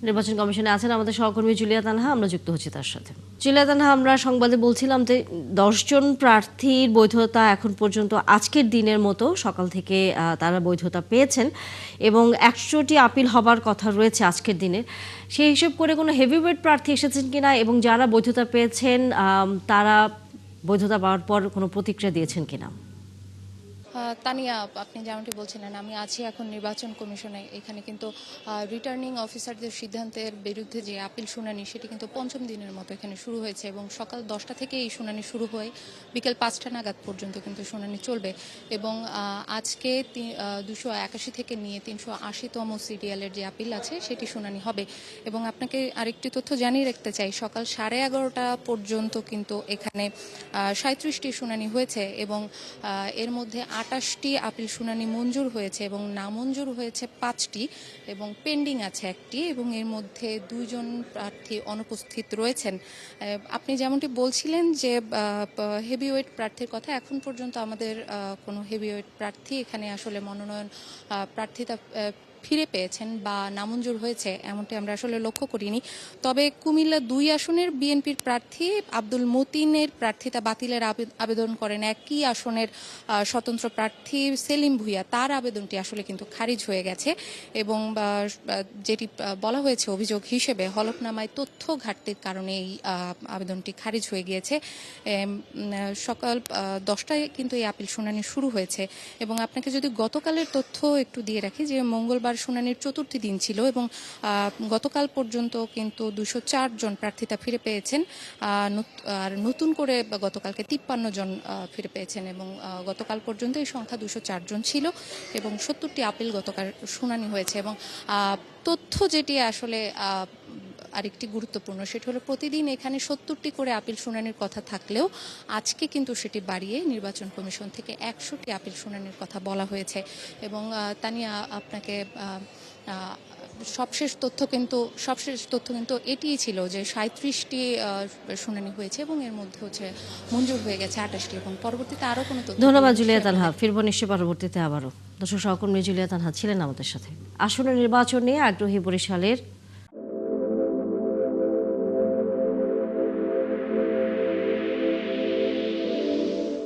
নির্বাচন কমিশনে আছেন আমাদের সহকর্মী জুলিয়া তানহা, আমরা যুক্ত হচ্ছি তার সাথে। জুলিয়া তানহা, আমরা সংবাদে বলছিলাম যে 10 জন প্রার্থীর বৈধতা এখন পর্যন্ত আজকের দিনের মতো সকাল থেকে তারা বৈধতা পেয়েছেন এবং 100টি আপিল হবার কথা রয়েছে আজকের দিনে। সেই হিসেব করে কোনো হেভিওয়েট প্রার্থী এসেছেন কিনা এবং যারা বৈধতা পেয়েছেন তারা বৈধতা পাওয়ার পর কোনো প্রতিক্রিয়া দিয়েছেন কিনা? তানিয়া, আপনি যেমনটি বলছিলেন, আমি আছি এখন নির্বাচন কমিশনে। এখানে কিন্তু রিটার্নিং অফিসারদের সিদ্ধান্তের বিরুদ্ধে যে আপিল শুনানি, সেটি কিন্তু পঞ্চম দিনের মতো এখানে শুরু হয়েছে এবং সকাল 10টা থেকে এই শুনানি শুরু হয়ে বিকেল 5টা নাগাদ পর্যন্ত কিন্তু শুনানি চলবে। এবং আজকে 281 থেকে নিয়ে 380তম সিরিয়ালের যে আপিল আছে সেটি শুনানি হবে। এবং আপনাকে আরেকটি তথ্য জানিয়ে রাখতে চাই, সকাল 11:30টা পর্যন্ত কিন্তু এখানে 37টি শুনানি হয়েছে এবং এর মধ্যে 28টি আপিল শুনানি মঞ্জুর হয়েছে এবং নামঞ্জুর হয়েছে 5টি এবং পেন্ডিং আছে 1টি এবং এর মধ্যে 2 জন প্রার্থী অনুপস্থিত রয়েছেন। আপনি যেমনটি বলছিলেন যে হেভিওয়েট প্রার্থীর কথা, এখন পর্যন্ত আমাদের কোনো হেভিওয়েট প্রার্থী এখানে আসলে মনোনয়ন প্রার্থিতা ফিরে পেয়েছেন বা নামঞ্জুর হয়েছে এমনটি আমরা আসলে লক্ষ্য করিনি। তবে কুমিল্লা 2 আসনের বিএনপির প্রার্থী আব্দুল মতিনের প্রার্থিতা বাতিলের আবেদন করেন একই আসনের স্বতন্ত্র প্রার্থী সেলিম ভুঁইয়া, তার আবেদনটি আসলে কিন্তু খারিজ হয়ে গেছে এবং যেটি বলা হয়েছে অভিযোগ হিসেবে হলফনামায় তথ্য ঘাটতির কারণে এই আবেদনটি খারিজ হয়ে গিয়েছে। সকাল 10টায় কিন্তু এই আপিল শুনানি শুরু হয়েছে এবং আপনাকে যদি গতকালের তথ্য একটু দিয়ে রাখি যে মঙ্গলবার শুনানির চতুর্থ দিন ছিল এবং গতকাল পর্যন্ত কিন্তু 204 জন প্রার্থিতা ফিরে পেয়েছেন আর নতুন করে গতকালকে 53 জন ফিরে পেয়েছেন এবং গতকাল পর্যন্ত এই সংখ্যা 204 জন ছিল এবং 70টি আপিল গতকাল শুনানি হয়েছে। এবং তথ্য যেটি আসলে আরেকটি গুরুত্বপূর্ণ, সেটি হলো প্রতিদিন এখানে 70টি করে আপিল শুনানির কথা থাকলেও আজকে কিন্তু সেটি বাড়িয়ে নির্বাচন কমিশন থেকে 100টি আপিল শুনানির কথা বলা হয়েছে। এবং তানিয়া, আপনাকে সবশেষ তথ্য কিন্তু এটিই ছিল যে 37টি শুনানি হয়েছে এবং এর মধ্যে হচ্ছে মঞ্জুর হয়ে গেছে 28টি এবং পরবর্তীতে আরও কোনো তথ্য। ধন্যবাদ জুলিয়া তানহা, ফিরবো নিশ্চয় পরবর্তীতে আবারও। দর্শক, সহকর্মী জুলিয়া তানহা ছিলেন আমাদের সাথে। আসন্ন নির্বাচন নিয়ে আগ্রহী বরিশালের